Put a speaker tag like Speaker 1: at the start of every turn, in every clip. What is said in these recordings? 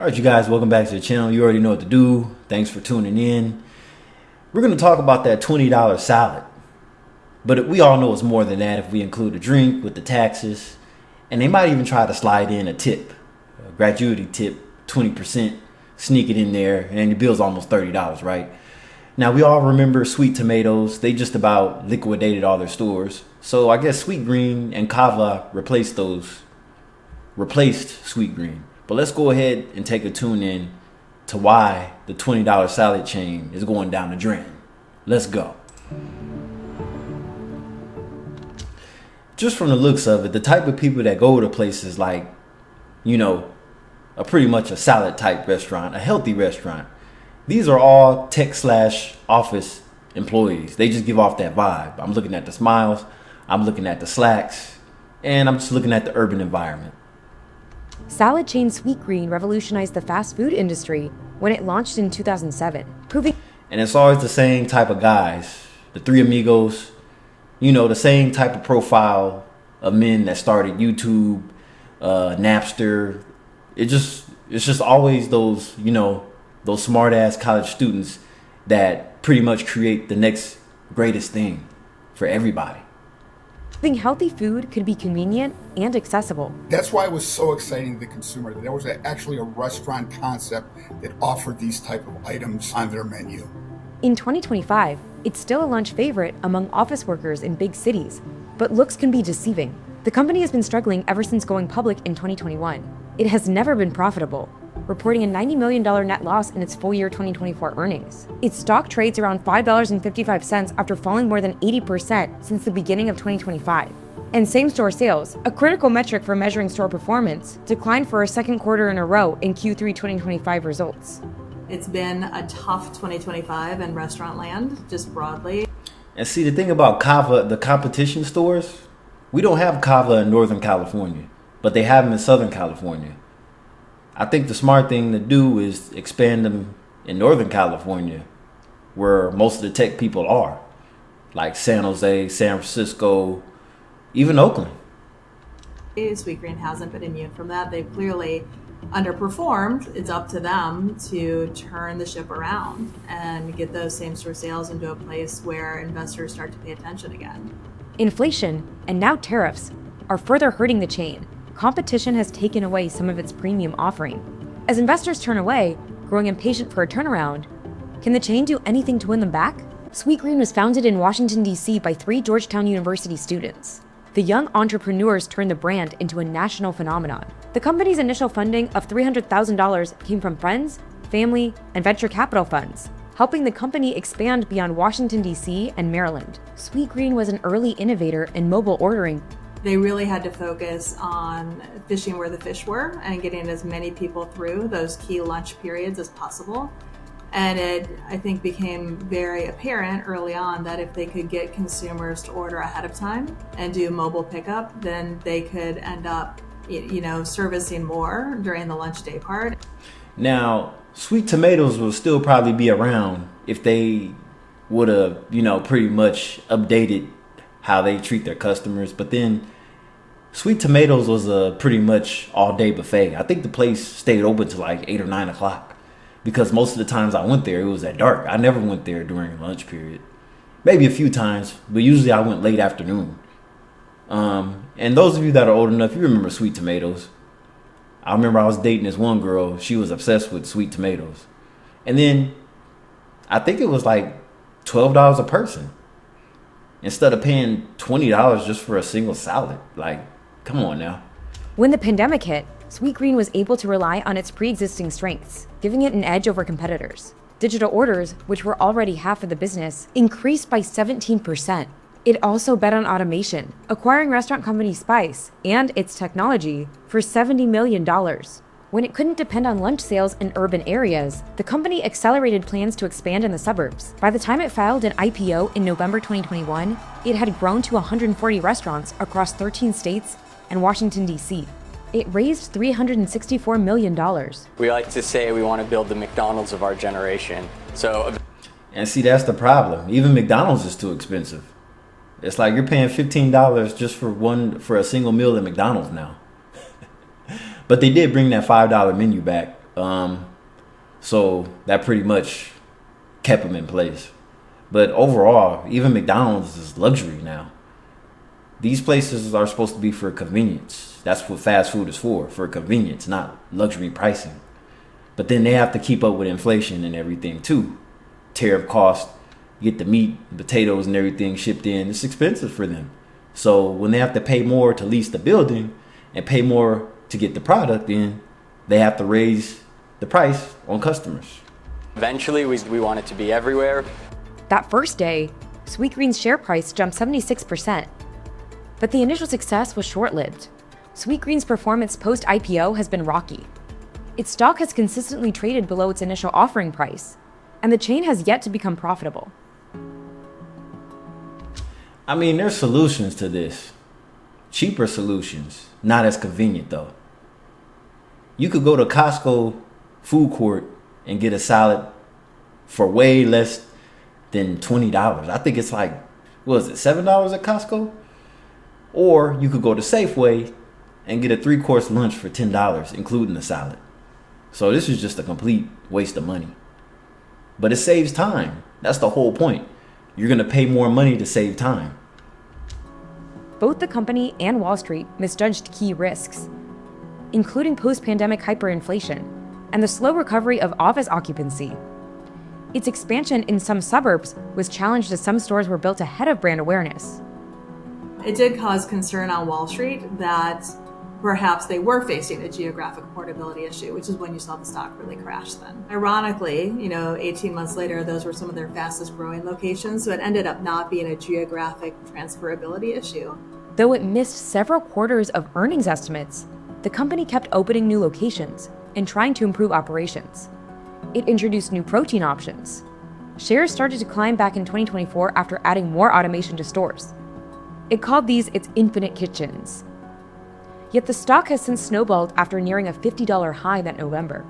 Speaker 1: All right, you guys, welcome back to the channel. You already know what to do. Thanks for tuning in. We're going to talk about that $20 salad. But we all know it's more than that if we include a drink with the taxes. And they might even try to slide in a tip, a gratuity tip, 20%, sneak it in there, and your bill's almost $30, right? Now, we all remember Sweet Tomatoes. They just about liquidated all their stores. So I guess Sweetgreen and Kava replaced Sweetgreen. But let's go ahead and take a tune in to why the $20 salad chain is going down the drain. Let's go. Just from the looks of it, the type of people that go to places like, pretty much a salad type restaurant, a healthy restaurant, these are all tech/office employees. They just give off that vibe. I'm looking at the smiles, I'm looking at the slacks, and I'm just looking at the urban environment.
Speaker 2: Salad chain Sweetgreen revolutionized the fast food industry when it launched in 2007, proving...
Speaker 1: And it's always the same type of guys, the three amigos, the same type of profile of men that started YouTube, Napster. It's just always those, those smart ass college students that pretty much create the next greatest thing for everybody.
Speaker 2: Healthy food could be convenient and accessible.
Speaker 3: That's why it was so exciting to the consumer. There was actually a restaurant concept that offered these type of items on their menu.
Speaker 2: In 2025, it's still a lunch favorite among office workers in big cities, but looks can be deceiving. The company has been struggling ever since going public in 2021. It has never been profitable, reporting a $90 million net loss in its full year 2024 earnings. Its stock trades around $5.55 after falling more than 80% since the beginning of 2025. And same-store sales, a critical metric for measuring store performance, declined for a second quarter in a row in Q3 2025 results.
Speaker 4: It's been a tough 2025 in restaurant land, just broadly.
Speaker 1: And see, the thing about Kava, the competition stores, we don't have Kava in Northern California, but they have them in Southern California. I think the smart thing to do is expand them in Northern California, where most of the tech people are, like San Jose, San Francisco, even Oakland.
Speaker 4: Sweetgreen hasn't been immune from that. They've clearly underperformed. It's up to them to turn the ship around and get those same-store sales into a place where investors start to pay attention again.
Speaker 2: Inflation, and now tariffs, are further hurting the chain. Competition has taken away some of its premium offering. As investors turn away, growing impatient for a turnaround, can the chain do anything to win them back? Sweetgreen was founded in Washington, D.C. by 3 Georgetown University students. The young entrepreneurs turned the brand into a national phenomenon. The company's initial funding of $300,000 came from friends, family, and venture capital funds, helping the company expand beyond Washington, D.C. and Maryland. Sweetgreen was an early innovator in mobile ordering.
Speaker 4: They really had to focus on fishing where the fish were and getting as many people through those key lunch periods as possible. And it, I think, became very apparent early on that if they could get consumers to order ahead of time and do mobile pickup, then they could end up, servicing more during the lunch day part.
Speaker 1: Now, Sweet Tomatoes will still probably be around if they would have, pretty much updated how they treat their customers. But then Sweet Tomatoes was a pretty much all day buffet. I think the place stayed open till like 8 or 9 o'clock because most of the times I went there, it was at dark. I never went there during the lunch period. Maybe a few times, but usually I went late afternoon. And those of you that are old enough, you remember Sweet Tomatoes. I remember I was dating this one girl. She was obsessed with Sweet Tomatoes. And then I think it was like $12 a person, instead of paying $20 just for a single salad. Like, come on now.
Speaker 2: When the pandemic hit, Sweetgreen was able to rely on its pre-existing strengths, giving it an edge over competitors. Digital orders, which were already half of the business, increased by 17%. It also bet on automation, acquiring restaurant company Spice and its technology for $70 million. When it couldn't depend on lunch sales in urban areas, the company accelerated plans to expand in the suburbs. By the time it filed an IPO in November 2021, it had grown to 140 restaurants across 13 states and Washington, D.C. It raised $364 million.
Speaker 5: We like to say we want to build the McDonald's of our generation.
Speaker 1: And see, that's the problem. Even McDonald's is too expensive. It's like you're paying $15 just for a single meal at McDonald's now. But they did bring that $5 menu back So that pretty much kept them in place. But overall, even McDonald's is luxury now. These places are supposed to be for convenience. That's what fast food is for convenience, not luxury pricing. But then they have to keep up with inflation and everything too. Tariff cost, get the meat, potatoes and everything shipped in. It's expensive for them. So when they have to pay more to lease the building and pay more to get the product in, they have to raise the price on customers.
Speaker 5: Eventually, we want it to be everywhere.
Speaker 2: That first day, Sweetgreen's share price jumped 76%. But the initial success was short-lived. Sweetgreen's performance post-IPO has been rocky. Its stock has consistently traded below its initial offering price, and the chain has yet to become profitable.
Speaker 1: I mean, there's solutions to this. Cheaper solutions, not as convenient though. You could go to Costco food court and get a salad for way less than $20. I think it's like, what is it, $7 at Costco? Or you could go to Safeway and get a 3-course lunch for $10, including the salad. So this is just a complete waste of money. But it saves time. That's the whole point. You're going to pay more money to save time.
Speaker 2: Both the company and Wall Street misjudged key risks, including post-pandemic hyperinflation and the slow recovery of office occupancy. Its expansion in some suburbs was challenged as some stores were built ahead of brand awareness.
Speaker 4: It did cause concern on Wall Street that perhaps they were facing a geographic portability issue, which is when you saw the stock really crash then. Ironically, 18 months later, those were some of their fastest growing locations, so it ended up not being a geographic transferability issue.
Speaker 2: Though it missed several quarters of earnings estimates, the company kept opening new locations and trying to improve operations. It introduced new protein options. Shares started to climb back in 2024 after adding more automation to stores. It called these its infinite kitchens. Yet the stock has since snowballed after nearing a $50 high that November.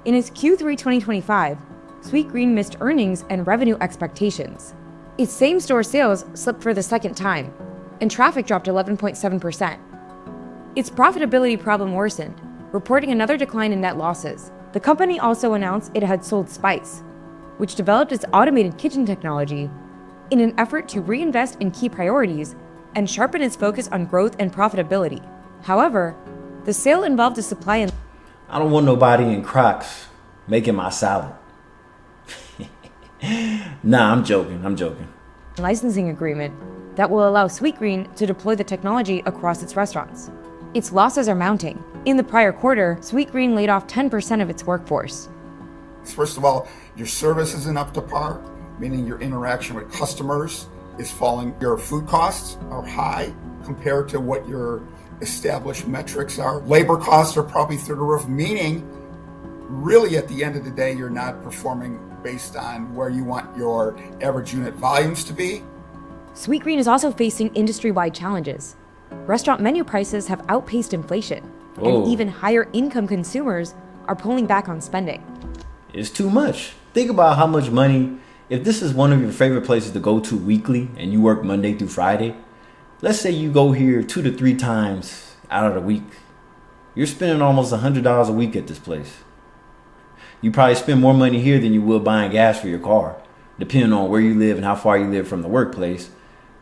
Speaker 2: In its Q3 2025, Sweetgreen missed earnings and revenue expectations. Its same-store sales slipped for the second time, and traffic dropped 11.7%. Its profitability problem worsened, reporting another decline in net losses. The company also announced it had sold Spice, which developed its automated kitchen technology in an effort to reinvest in key priorities and sharpen its focus on growth and profitability. However, the sale involved a supply and
Speaker 1: I don't want nobody in Crocs making my salad. Nah, I'm joking.
Speaker 2: licensing agreement that will allow Sweetgreen to deploy the technology across its restaurants. Its losses are mounting. In the prior quarter, Sweetgreen laid off 10% of its workforce.
Speaker 3: First of all, your service isn't up to par, meaning your interaction with customers is falling. Your food costs are high compared to what your established metrics are. Labor costs are probably through the roof, meaning really at the end of the day, you're not performing based on where you want your average unit volumes to be.
Speaker 2: Sweetgreen is also facing industry-wide challenges. Restaurant menu prices have outpaced inflation, and even higher income consumers are pulling back on spending.
Speaker 1: It's too much. Think about how much money, if this is one of your favorite places to go to weekly and you work Monday through Friday, let's say you go here 2 to 3 times out of the week. You're spending almost $100 a week at this place. You probably spend more money here than you will buying gas for your car, depending on where you live and how far you live from the workplace.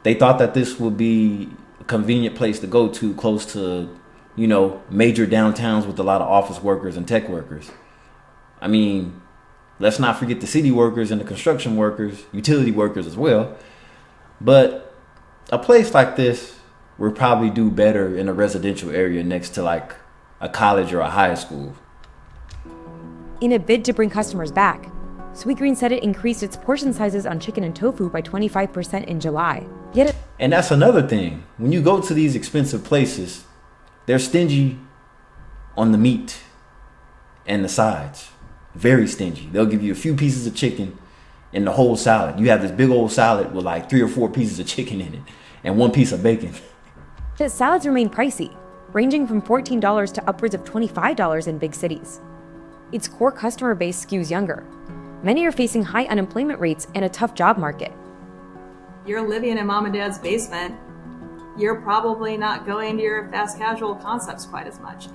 Speaker 1: They thought that this would be a convenient place to go to, close to, major downtowns with a lot of office workers and tech workers. I mean, let's not forget the city workers and the construction workers, utility workers as well. But a place like this would probably do better in a residential area next to like a college or a high school.
Speaker 2: In a bid to bring customers back, Sweetgreen said it increased its portion sizes on chicken and tofu by 25% in July.
Speaker 1: And that's another thing. When you go to these expensive places, they're stingy on the meat and the sides. Very stingy. They'll give you a few pieces of chicken in the whole salad. You have this big old salad with like 3 or 4 pieces of chicken in it and 1 piece of bacon.
Speaker 2: Yet salads remain pricey, ranging from $14 to upwards of $25 in big cities. Its core customer base skews younger. Many are facing high unemployment rates and a tough job market.
Speaker 4: You're living in mom and dad's basement, you're probably not going to your fast casual concepts quite as much.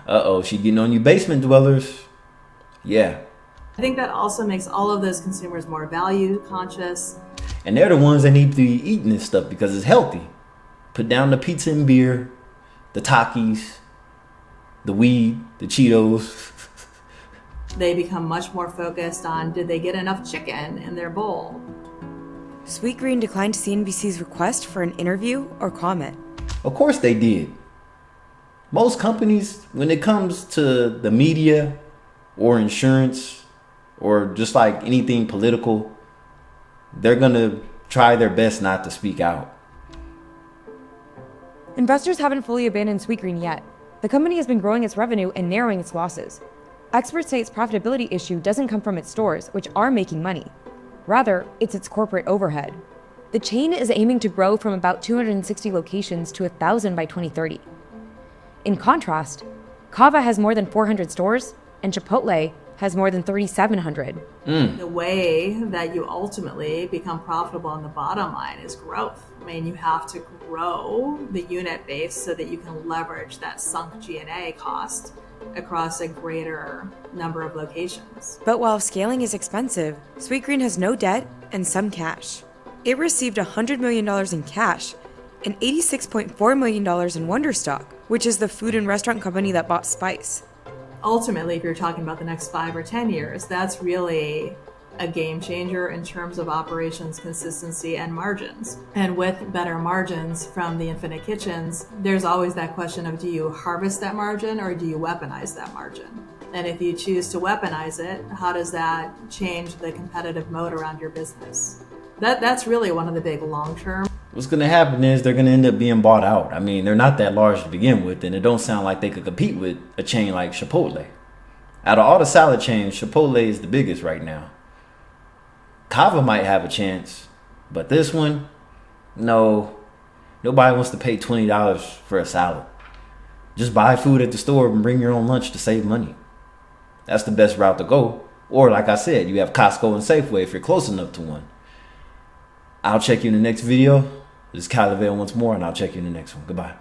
Speaker 1: Uh-oh, she getting on you basement dwellers. Yeah.
Speaker 4: I think that also makes all of those consumers more value conscious.
Speaker 1: And they're the ones that need to be eating this stuff because it's healthy. Put down the pizza and beer, the Takis, the weed, the Cheetos.
Speaker 4: They become much more focused on, did they get enough chicken in their bowl?
Speaker 2: Sweetgreen declined CNBC's request for an interview or comment.
Speaker 1: Of course they did. Most companies, when it comes to the media or insurance or just like anything political, they're going to try their best not to speak out.
Speaker 2: Investors haven't fully abandoned Sweetgreen yet. The company has been growing its revenue and narrowing its losses. Experts say its profitability issue doesn't come from its stores, which are making money. Rather, it's its corporate overhead. The chain is aiming to grow from about 260 locations to 1,000 by 2030. In contrast, Cava has more than 400 stores, and Chipotle has more than 3,700.
Speaker 4: The way that you ultimately become profitable on the bottom line is growth. I mean, you have to grow the unit base so that you can leverage that sunk G&A cost across a greater number of locations.
Speaker 2: But while scaling is expensive, Sweetgreen has no debt and some cash. It received $100 million in cash and $86.4 million in Wonderstock, which is the food and restaurant company that bought Spice.
Speaker 4: Ultimately, if you're talking about the next 5 or 10 years, that's really a game changer in terms of operations consistency and margins. And with better margins from the Infinite Kitchens, there's always that question of, do you harvest that margin or do you weaponize that margin? And if you choose to weaponize it, how does that change the competitive moat around your business? That's really one of the big long-term.
Speaker 1: What's going to happen is they're going to end up being bought out. I mean, they're not that large to begin with, and it don't sound like they could compete with a chain like Chipotle. Out of all the salad chains, Chipotle is the biggest right now. Cava might have a chance, but this one, no. Nobody wants to pay $20 for a salad. Just buy food at the store and bring your own lunch to save money. That's the best route to go. Or like I said, you have Costco and Safeway if you're close enough to one. I'll check you in the next video. This is Kyler Vale once more, and I'll check you in the next one. Goodbye.